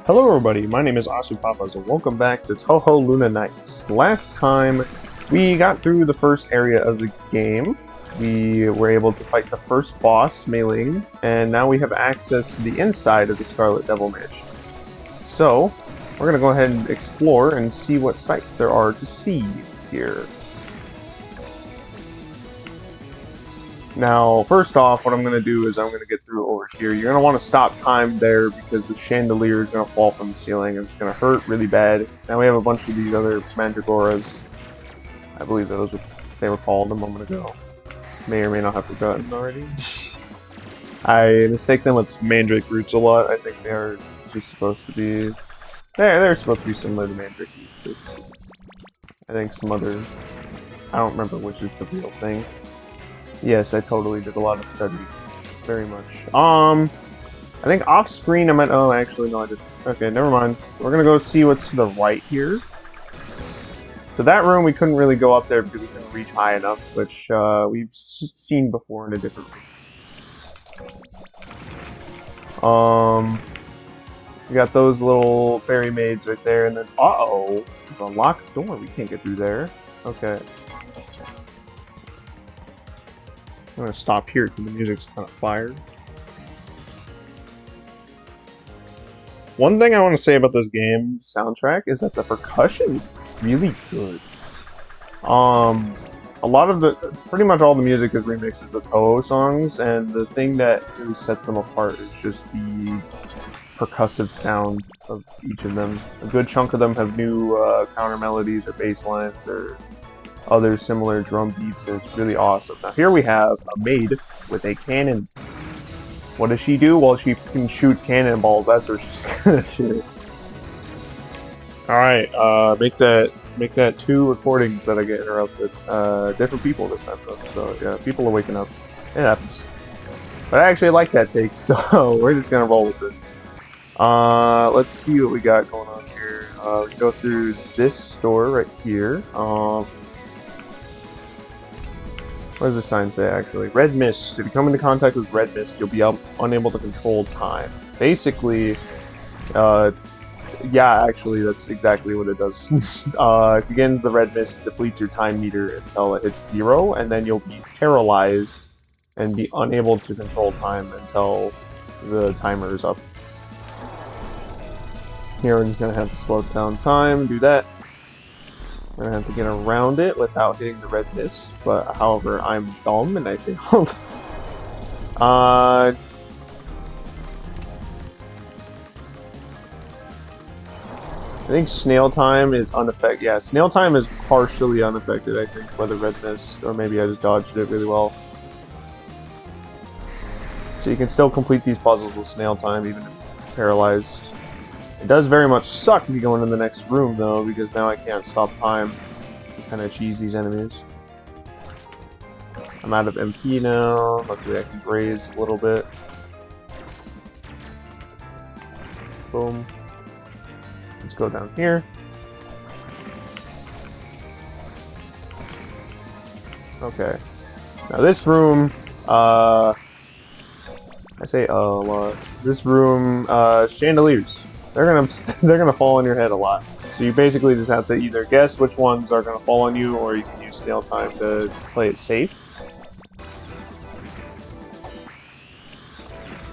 Hello everybody, my name is Asupapas and welcome back to Touhou Luna Nights. Last time we got through the first area of the game. We were able to fight the first boss, Mei-Ling, and now we have access to the inside of the Scarlet Devil Mansion. So, we're going to go ahead and explore and see what sights there are to see here. Now, first off, what I'm going to do is I'm going to get through over here. You're going to want to stop time there because the chandelier is going to fall from the ceiling and it's going to hurt really bad. Now we have a bunch of these other mandragoras. I believe those were, they were called a moment ago. May or may not have forgotten already. I mistake them with mandrake roots a lot. I think they are just supposed to be... They're supposed to be similar to mandrake roots. I think some other... I don't remember which is the real thing. Yes, I totally did a lot of study. Very much. I think off screen I meant, oh, actually, no, I didn't. Okay, never mind. We're gonna go see what's to the right here. So that room, we couldn't really go up there because we couldn't reach high enough, which, we've seen before in a different room. We got those little fairy maids right there, and then, uh-oh, there's a locked door. We can't get through there. Okay. I'm gonna stop here because the music's kind of fire. One thing I want to say about this game's soundtrack is that the percussion is really good. A lot of the, pretty much all the music is remixes of Touhou songs, and the thing that really sets them apart is just the percussive sound of each of them. A good chunk of them have new counter melodies or bass lines or other similar drum beats, and it's really awesome. Now here we have a maid with a cannon. What does she do? Well, she can shoot cannonballs. That's what she's gonna do. Alright, make that 2 recordings that I get interrupted. Different people this time though, so yeah, people are waking up. It happens. But I actually like that take, so we're just gonna roll with it. Let's see what we got going on here. We go through this store right here. What does the sign say, actually? Red mist. If you come into contact with red mist, you'll be unable to control time. Basically, yeah, actually, that's exactly what it does. If you get into the red mist, it depletes your time meter until it hits 0, and then you'll be paralyzed and be unable to control time until the timer is up. Here, we're just gonna have to slow down time, do that. We're gonna have to get around it without hitting the red mist, but however, I'm dumb and I failed. I think snail time is unaffected. Yeah, snail time is partially unaffected, I think, by the red mist, or maybe I just dodged it really well. So you can still complete these puzzles with snail time, even if you're paralyzed. It does very much suck to go into the next room, though, because now I can't stop time to kind of cheese these enemies. I'm out of MP now. Luckily, I can graze a little bit. Boom. Let's go down here. Okay. Now this room, I say a lot. This room, chandeliers. They're gonna fall on your head a lot. So you basically just have to either guess which ones are gonna fall on you, or you can use snail time to play it safe.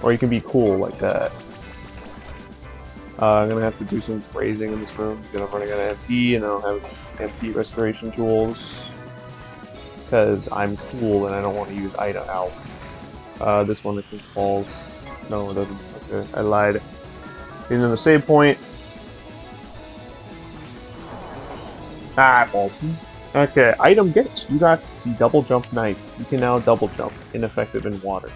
Or you can be cool like that. I'm gonna have to do some phrasing in this room because I'm running out of MP, and I don't have MP restoration tools. Because I'm cool and I don't want to use item out. This one I think falls. No, it doesn't. Okay, I lied. Getting to the save point. Ah, it falls. Okay, item get. You got the double jump knife. You can now double jump, ineffective in water.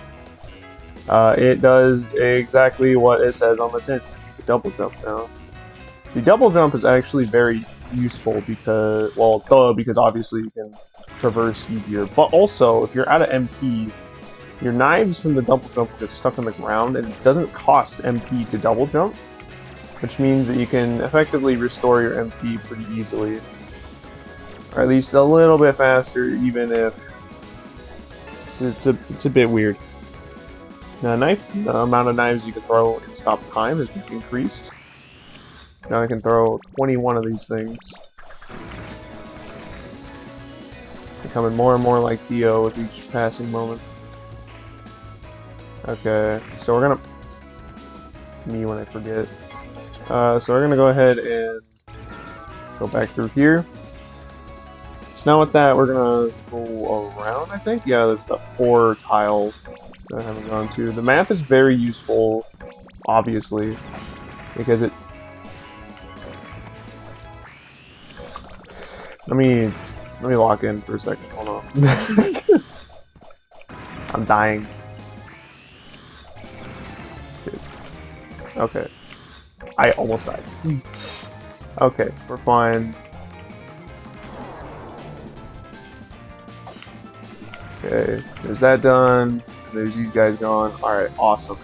It does exactly what it says on the tin. You can double jump now. The double jump is actually very useful because, well, because obviously you can traverse easier, but also if you're out of MP, your knives from the double jump get stuck on the ground, and it doesn't cost MP to double jump, which means that you can effectively restore your MP pretty easily. Or at least a little bit faster, even if it's a bit weird. Now, the amount of knives you can throw and stop time is increased. Now I can throw 21 of these things. Becoming more and more like Dio with each passing moment. Okay, so we're gonna... Me when I forget. So we're gonna go ahead and go back through here. So now with that, we're gonna go around, I think? Yeah, there's the 4 tiles that I haven't gone to. The map is very useful, obviously, because it... Let me lock in for a second, hold on. I'm dying. Okay. I almost died. Okay, we're fine. Okay, there's that done. There's these guys gone. Alright, awesome.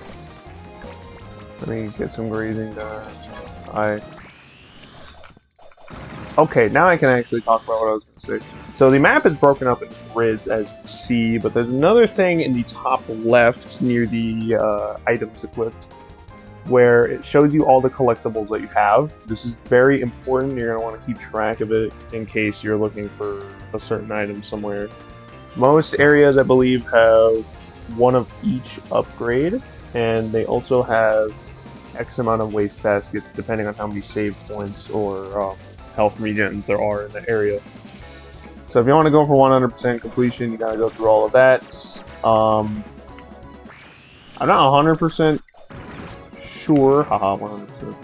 Let me get some grazing done. Okay, now I can actually talk about what I was going to say. So the map is broken up into grids, as you see, but there's another thing in the top left near the items equipped, where it shows you all the collectibles that you have. This is very important. You're going to want to keep track of it in case you're looking for a certain item somewhere. Most areas, I believe, have one of each upgrade, and they also have X amount of waste baskets, depending on how many save points or health regens there are in the area. So if you want to go for 100% completion, you gotta go through all of that. I'm not 100% sure, haha, 100%,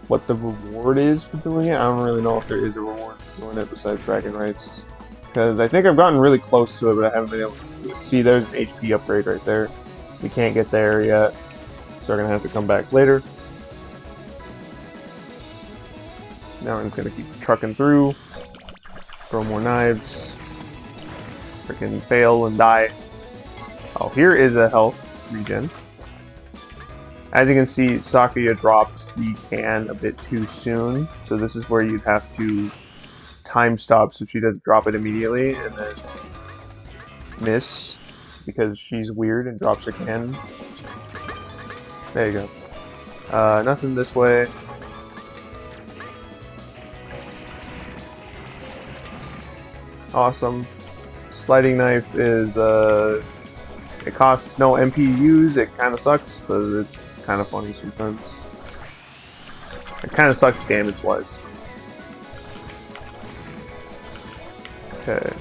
what the reward is for doing it. I don't really know if there is a reward for doing it besides bragging rights. Because I think I've gotten really close to it, but I haven't been able to do it. See, there's an HP upgrade right there. We can't get there yet, so we're gonna have to come back later. Now I'm just gonna keep trucking through, throw more knives, freaking fail and die. Oh, here is a health regen. As you can see, Sakuya drops the can a bit too soon, so this is where you'd have to time stop so she doesn't drop it immediately, and then miss, because she's weird and drops her can. There you go. Nothing this way. Awesome. Sliding knife is, it costs no MP to use. It kind of sucks, but it's kind of funny sometimes. It kind of sucks damage-wise. Okay.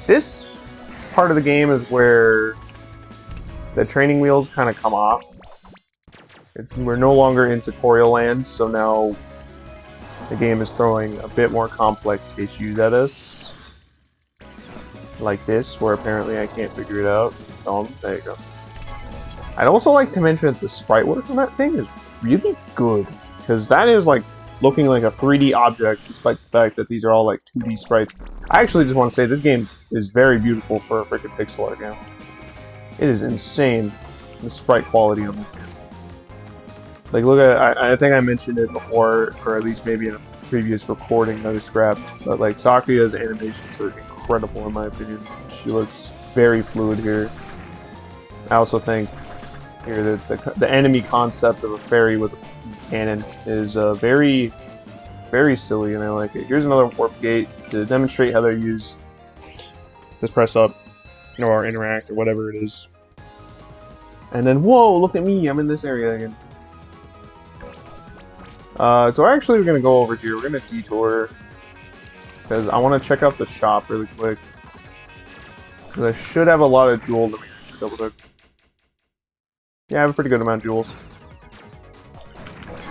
This part of the game is where the training wheels kind of come off. We're no longer in tutorial land, so now the game is throwing a bit more complex issues at us. Like this, where apparently I can't figure it out. There you go. I'd also like to mention that the sprite work on that thing is really good. Because that is like looking like a 3D object, despite the fact that these are all like 2D sprites. I actually just want to say this game is very beautiful for a freaking pixel art game. It is insane, the sprite quality on this game. Like, look at, I think I mentioned it before, or at least maybe in a previous recording that I scrapped, but like, Sakuya's animations are incredible in my opinion. She looks very fluid here. I also think here that the enemy concept of a fairy with a cannon is very, very silly, and I like it. Here's another warp gate to demonstrate how they're used. Just press up, or interact, or whatever it is. And then, whoa, look at me, I'm in this area again. So actually we're going to go over here, we're going to detour, because I want to check out the shop really quick. Because I should have a lot of jewels. Let me double check. Yeah, I have a pretty good amount of jewels.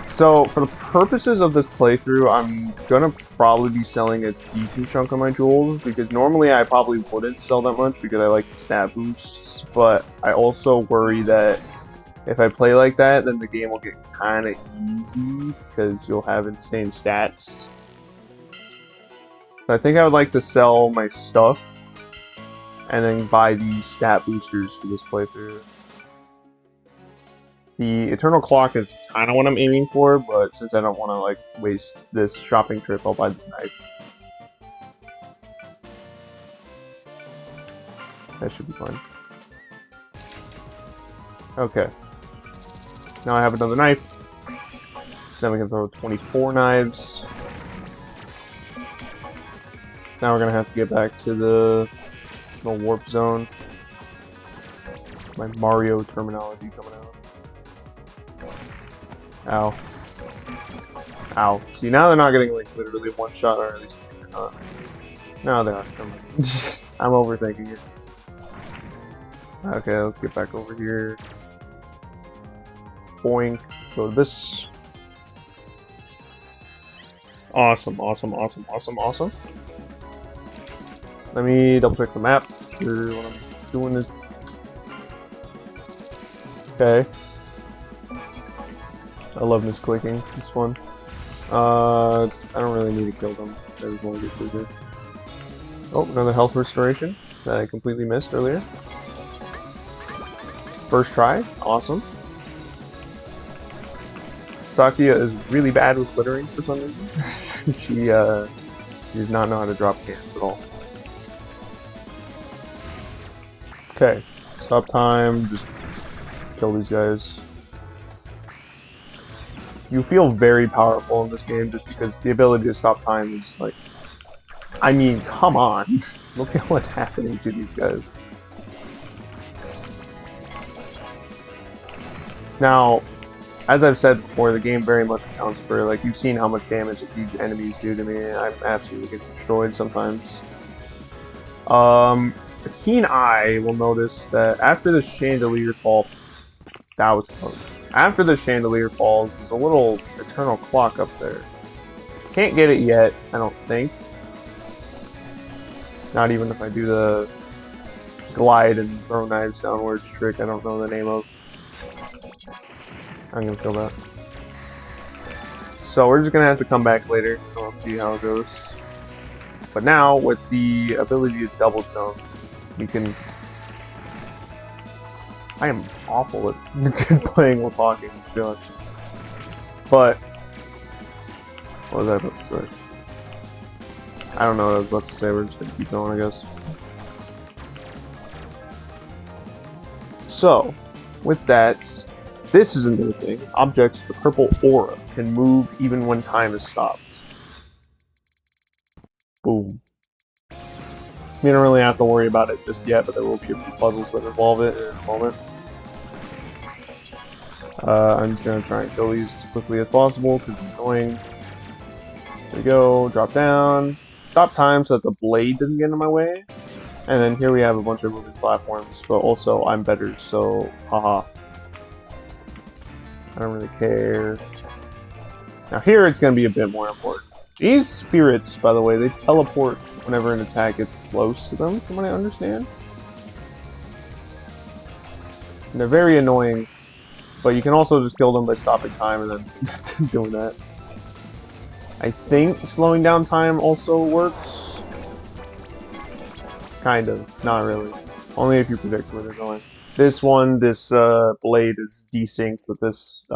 So, for the purposes of this playthrough, I'm going to probably be selling a decent chunk of my jewels, because normally I probably wouldn't sell that much because I like the stat boosts, but I also worry that if I play like that, then the game will get kind of easy, because you'll have insane stats. So I think I would like to sell my stuff, and then buy the stat boosters for this playthrough. The Eternal Clock is kind of what I'm aiming for, but since I don't want to like waste this shopping trip, I'll buy this knife. That should be fun. Okay. Now I have another knife. So then we can throw 24 knives. Now we're gonna have to get back to the warp zone. My Mario terminology coming out. Ow. Ow. See, now they're not getting like literally one shot, or at least they're not. No, they are. I'm overthinking it. Okay, let's get back over here. Boink. Go to this. Awesome, awesome, awesome, awesome, awesome. Let me double check the map. Sure what I'm doing is. Okay. I love misclicking. It's fun. I don't really need to kill them. I just want to get through here. Oh, another health restoration that I completely missed earlier. First try. Awesome. Sakia is really bad with glittering for some reason. She does not know how to drop cans at all. Okay. Stop time. Just kill these guys. You feel very powerful in this game just because the ability to stop time is like... I mean, come on. Look at what's happening to these guys. Now, as I've said before, the game very much accounts for, like, you've seen how much damage that these enemies do to me. I'm absolutely getting destroyed sometimes. A keen eye will notice that after the chandelier fall... That was close. After the chandelier falls, there's a little eternal clock up there. Can't get it yet, I don't think. Not even if I do the glide and throw knives downwards trick I don't know the name of. I'm gonna kill that. So we're just gonna have to come back later. We'll see how it goes. But now, with the ability to double jump, we can... I am awful at playing while talking, to be honest. But... what was I about to say? I don't know what I was about to say, we're just gonna keep going, I guess. So, with that, this is a new thing. Objects with purple aura can move even when time is stopped. Boom. We don't really have to worry about it just yet, but there will be a few puzzles that involve it in a moment. I'm just gonna try and kill these as quickly as possible because it's annoying. There we go, drop down. Stop time so that the blade doesn't get in my way. And then here we have a bunch of moving platforms, but also I'm better, so haha. I don't really care. Now here it's going to be a bit more important. These spirits, by the way, they teleport whenever an attack gets close to them, from what I understand. And they're very annoying, but you can also just kill them by stopping time and then doing that. I think slowing down time also works. Kind of, not really. Only if you predict where they're going. This one, this blade is desynced with this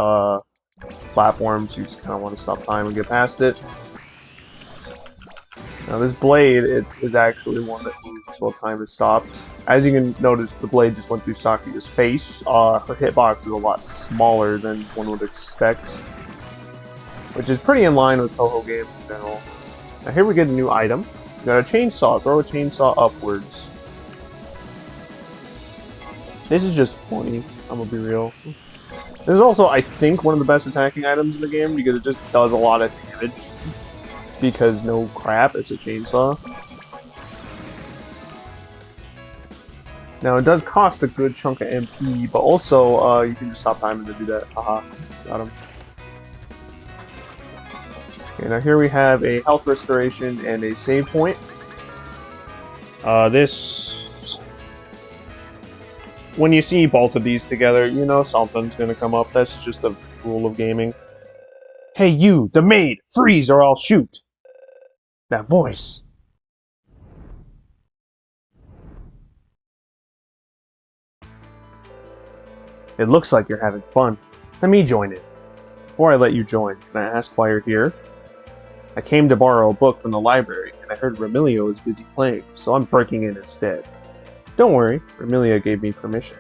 platform, so you just kind of want to stop time and get past it. Now this blade, it is actually one that moves while time is stopped. As you can notice, the blade just went through Sakuya's face. Her hitbox is a lot smaller than one would expect, which is pretty in line with Touhou games in general. Now here we get a new item. We got a chainsaw. Throw a chainsaw upwards. This is just funny, I'm gonna be real. This is also, I think, one of the best attacking items in the game because it just does a lot of damage. Because no crap, it's a chainsaw. Now it does cost a good chunk of MP, but also you can just stop time to do that. Haha, got him. Okay, now here we have a health restoration and a save point. When you see both of these together, you know something's gonna come up. That's just a rule of gaming. Hey you, the maid! Freeze or I'll shoot! That voice! It looks like you're having fun. Let me join it. Before I let you join, can I ask why you're here? I came to borrow a book from the library, and I heard Remilio is busy playing, so I'm breaking in instead. Don't worry, Remilia gave me permission.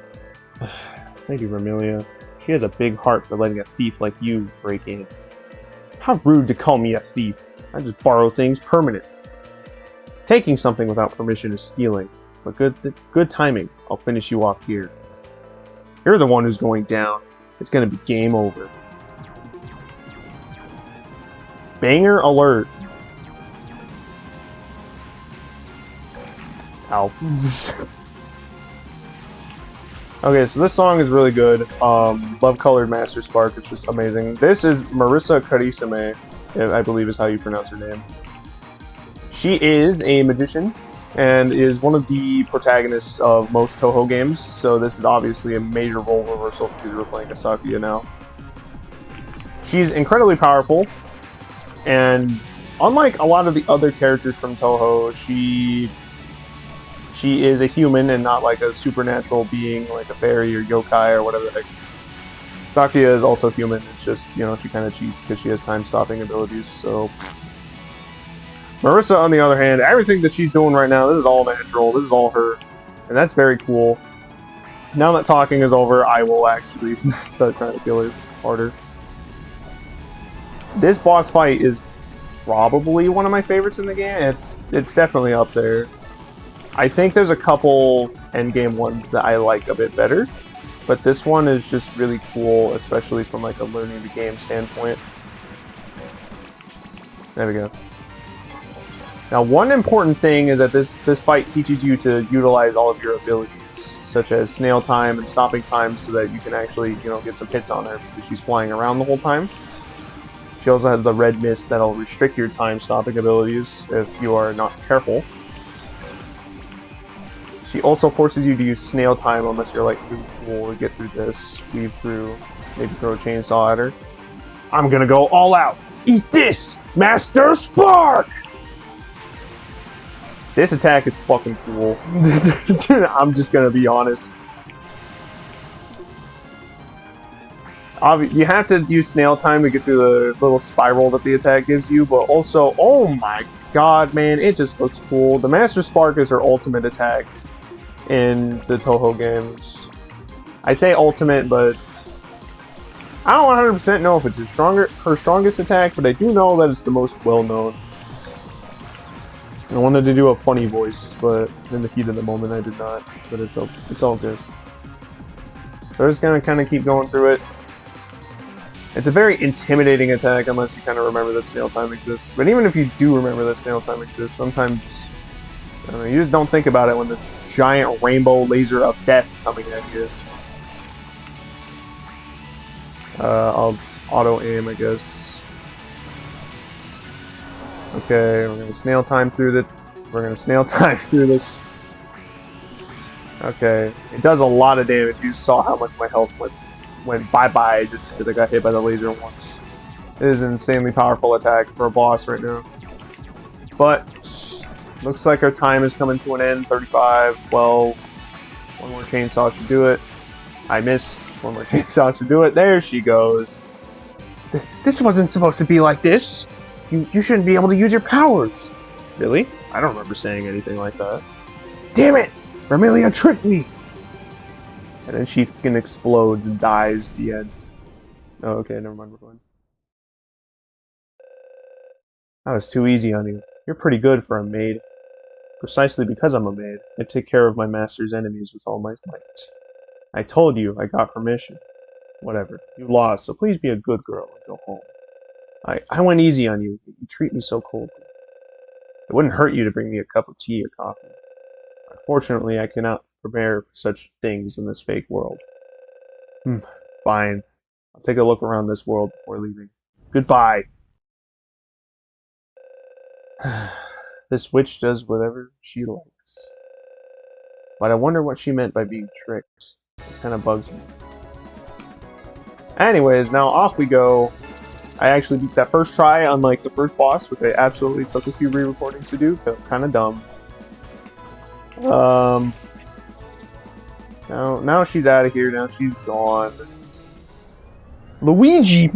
Thank you, Remilia. She has a big heart for letting a thief like you break in. How rude to call me a thief. I just borrow things permanent. Taking something without permission is stealing, but good timing. I'll finish you off here. You're the one who's going down. It's gonna be game over. Banger alert. Ow. Okay, so this song is really good. Love Colored Master Spark, it's just amazing. This is Marisa Karisame, I believe is how you pronounce her name. She is a magician and is one of the protagonists of most Touhou games, so this is obviously a major role reversal because we're playing Kasakiya now. She's incredibly powerful, and unlike a lot of the other characters from Touhou, she is a human and not like a supernatural being like a fairy or yokai or whatever the heck. Sakuya is also human, it's just, you know, she kind of cheats because she has time-stopping abilities, so... Marisa, on the other hand, everything that she's doing right now, this is all natural, this is all her, and that's very cool. Now that talking is over, I will actually start trying to kill her harder. This boss fight is probably one of my favorites in the game, it's definitely up there. I think there's a couple endgame ones that I like a bit better, but this one is just really cool, especially from like a learning the game standpoint. There we go. Now, one important thing is that this fight teaches you to utilize all of your abilities, such as snail time and stopping time, so that you can actually, you know, get some hits on her because she's flying around the whole time. She also has the red mist that'll restrict your time stopping abilities if you are not careful. She also forces you to use snail time unless you're like really cool to get through this, weave through, maybe throw a chainsaw at her. I'm gonna go all out! Eat this, Master Spark! This attack is fucking cool. I'm just gonna be honest. You have to use snail time to get through the little spiral that the attack gives you, but also, oh my god, man, it just looks cool. The Master Spark is her ultimate attack in the Touhou games. I say ultimate, but I don't 100% know if it's her strongest attack, but I do know that it's the most well-known. I wanted to do a funny voice, but in the heat of the moment I did not, but it's all good. So we're just gonna kind of keep going through it. It's a very intimidating attack unless you kind of remember that snail time exists. But even if you do remember that snail time exists, sometimes, I don't know, you just don't think about it when the giant rainbow laser of death coming at you. I'll auto aim, I guess. Okay, we're gonna snail time through this. Okay, it does a lot of damage. You saw how much my health went bye-bye just because I got hit by the laser once. It is an insanely powerful attack for a boss right now. But looks like our time is coming to an end. 35, 12. One more chainsaw should do it. I missed. One more chainsaw should do it. There she goes. This wasn't supposed to be like this. You shouldn't be able to use your powers. Really? I don't remember saying anything like that. Damn it! Vermilia tricked me! And then she fucking explodes and dies at the end. Oh, okay, never mind, we're going. That was too easy on you. You're pretty good for a maid. Precisely because I'm a maid, I take care of my master's enemies with all my might. I told you I got permission. Whatever. You lost, so please be a good girl and go home. I went easy on you, but you treat me so coldly. It wouldn't hurt you to bring me a cup of tea or coffee. Unfortunately, I cannot prepare for such things in this fake world. Fine. I'll take a look around this world before leaving. Goodbye! This witch does whatever she likes. But I wonder what she meant by being tricked. It kind of bugs me. Anyways, now off we go. I actually beat that first try, unlike the first boss, which I absolutely took a few re-recordings to do. Felt kind of dumb. Now she's out of here. Now she's gone. Luigi!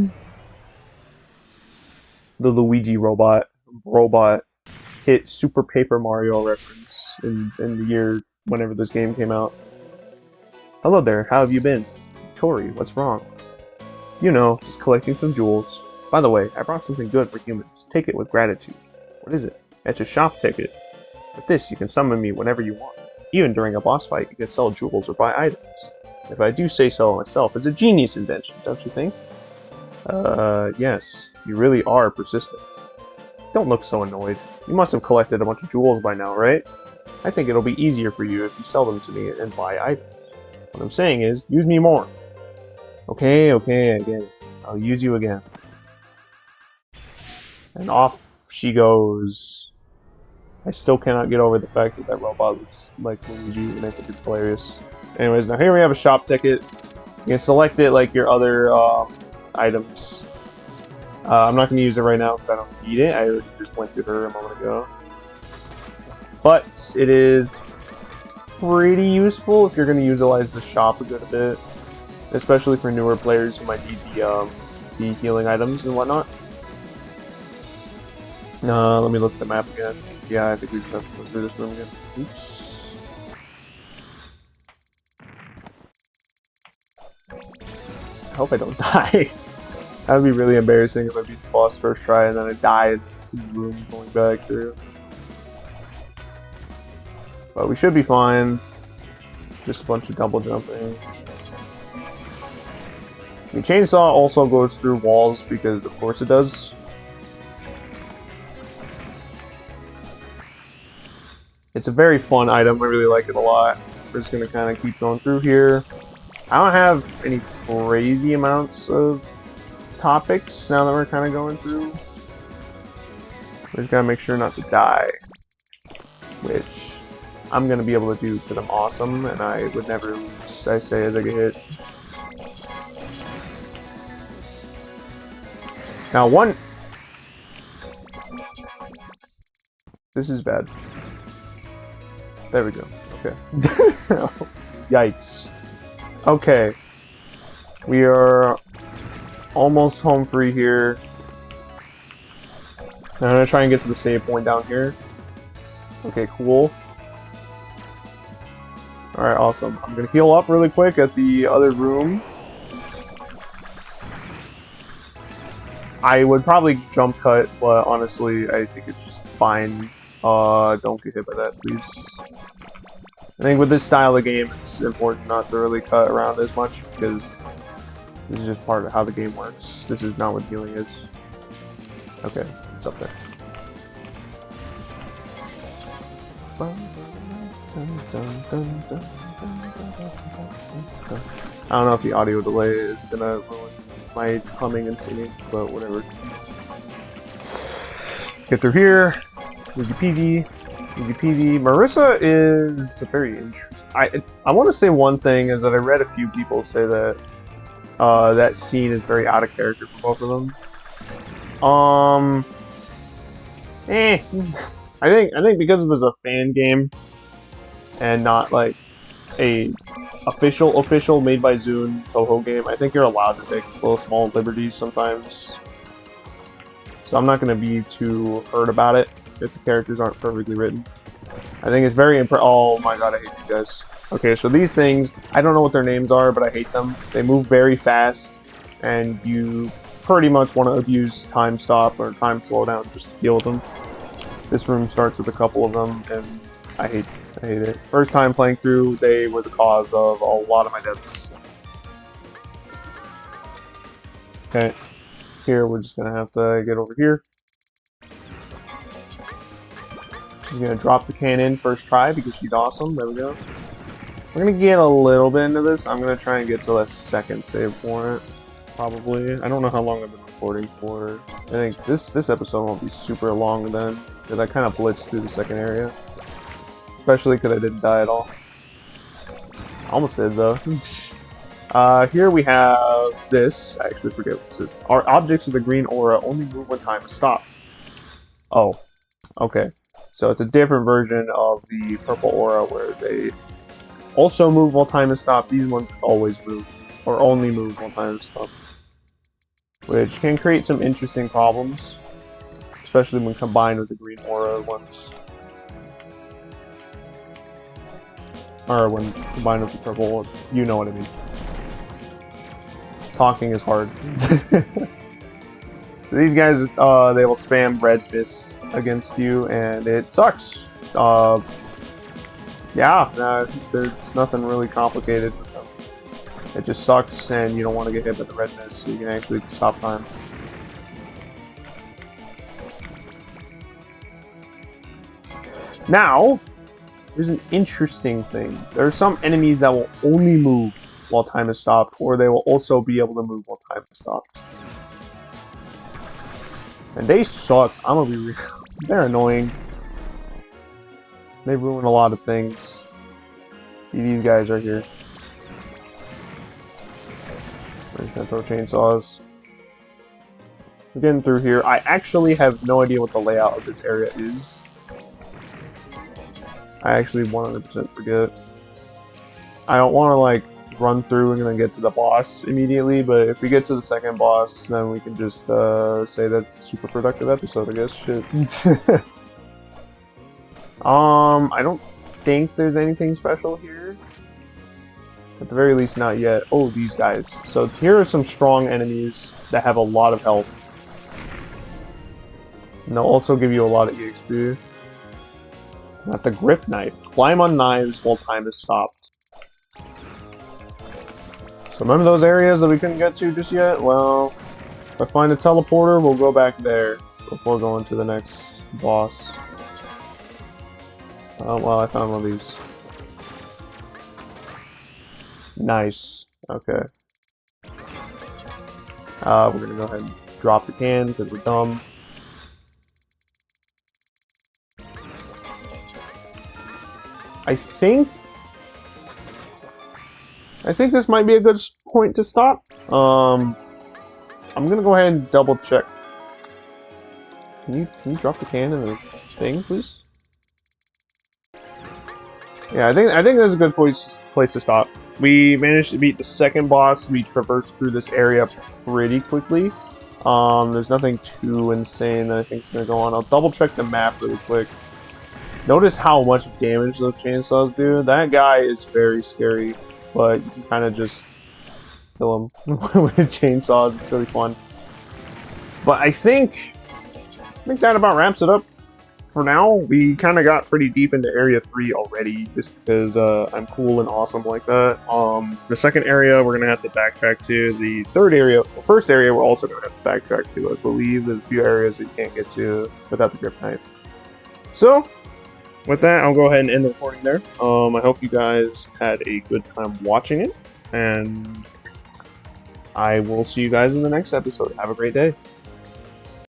The Luigi robot hit Super Paper Mario reference in the year whenever this game came out. Hello there, how have you been? Tori, what's wrong? You know, just collecting some jewels. By the way, I brought something good for humans. Take it with gratitude. What is it? It's a shop ticket. With this, you can summon me whenever you want. Even during a boss fight, you can sell jewels or buy items. If I do say so myself, it's a genius invention, don't you think? Yes. You really are persistent. Don't look so annoyed. You must have collected a bunch of jewels by now, right? I think it'll be easier for you if you sell them to me and buy items. What I'm saying is, use me more. Okay, I get it. I'll use you again. And off she goes. I still cannot get over the fact that that robot looks like Luigi, and I think it's hilarious. Anyways, now here we have a shop ticket. You can select it like your other items. I'm not going to use it right now because I don't need it. I already just went to her a moment ago. But it is pretty useful if you're going to utilize the shop a good bit. Especially for newer players who might need the healing items and whatnot. Let me look at the map again. Yeah, I think we just have to go through this room again. Oops. I hope I don't die. That would be really embarrassing if I beat the boss first try and then I die in the room going back through. But we should be fine. Just a bunch of double jumping. The chainsaw also goes through walls because of course it does. It's a very fun item, I really like it a lot. We're just gonna kind of keep going through here. I don't have any crazy amounts of topics now that we're kind of going through. We just gotta make sure not to die, which I'm gonna be able to do because I'm awesome and I would never lose, I say as I get hit. Now one... This is bad. There we go. Okay. Yikes. Okay. We are almost home free here. I'm gonna try and get to the save point down here. Okay, cool. Alright, awesome. I'm gonna heal up really quick at the other room. I would probably jump cut, but honestly, I think it's just fine. Don't get hit by that, please. I think with this style of game, it's important not to really cut around as much, because this is just part of how the game works. This is not what healing is. Okay, it's up there. I don't know if the audio delay is gonna ruin my humming and singing, but whatever. Get through here. Easy peasy. Easy peasy. Marissa is a very interesting... I want to say one thing is that I read a few people say that that scene is very out of character for both of them. I think because it was a fan game and not like a official made by Zune Touhou game, I think you're allowed to take little small liberties sometimes. So I'm not going to be too hurt about it if the characters aren't perfectly written. I think it's very oh my god, I hate you guys. Okay, so these things, I don't know what their names are, but I hate them. They move very fast, and you pretty much want to abuse time stop or time slowdown just to deal with them. This room starts with a couple of them, and I hate it. First time playing through, they were the cause of a lot of my deaths. Okay, here we're just gonna have to get over here. She's gonna drop the cannon first try because she's awesome. There we go. We're gonna get a little bit into this. I'm gonna try and get to the second save point, probably. I don't know how long I've been recording for. I think this episode won't be super long then, because I kind of blitzed through the second area. Especially because I didn't die at all. Almost did though. Here we have this. I actually forget what this is. Our objects with a green aura only move when time is stopped. Oh, okay. So it's a different version of the purple aura where they also move while time is stopped. These ones always move, or only move while time is stopped. Which can create some interesting problems, especially when combined with the green aura ones. Or when combined with the purple, you know what I mean. Talking is hard. So these guys, they will spam red fist against you, and it sucks. Yeah, there's nothing really complicated with them. It just sucks, and you don't want to get hit by the red mist, so you can actually stop time. Now, there's an interesting thing. There are some enemies that will only move while time is stopped, or they will also be able to move while time is stopped. And they suck. I'm gonna be real. They're annoying. They ruin a lot of things. See these guys right here. We're just gonna throw chainsaws. We're getting through here. I actually have no idea what the layout of this area is. I actually 100% forget. I don't want to like run through and then get to the boss immediately, but if we get to the second boss, then we can just say that's a super productive episode, I guess. Shit. I don't think there's anything special here. At the very least, not yet. Oh, these guys. So here are some strong enemies that have a lot of health. And they'll also give you a lot of EXP. Not the grip knife. Climb on knives while time is stopped. So remember those areas that we couldn't get to just yet? Well, if I find a teleporter, we'll go back there before going to the next boss. Oh, well, I found one of these. Nice. Okay. We're gonna go ahead and drop the can because we're dumb. I think this might be a good point to stop. I'm gonna go ahead and double check. Can you drop the can in the thing, please? Yeah, I think that's a good place to stop. We managed to beat the second boss. We traversed through this area pretty quickly. There's nothing too insane that I think is gonna go on. I'll double check the map really quick. Notice how much damage those chainsaws do. That guy is very scary, but you can kind of just kill him with chainsaws. It's really fun. But I think that about wraps it up for now. We kind of got pretty deep into Area 3 already, just because I'm cool and awesome like that. The second area we're gonna have to backtrack to. The third area, the first area, we're also gonna have to backtrack to. I believe there's a few areas that you can't get to without the grip knife. So, with that, I'll go ahead and end the recording there. I hope you guys had a good time watching it, and I will see you guys in the next episode. Have a great day.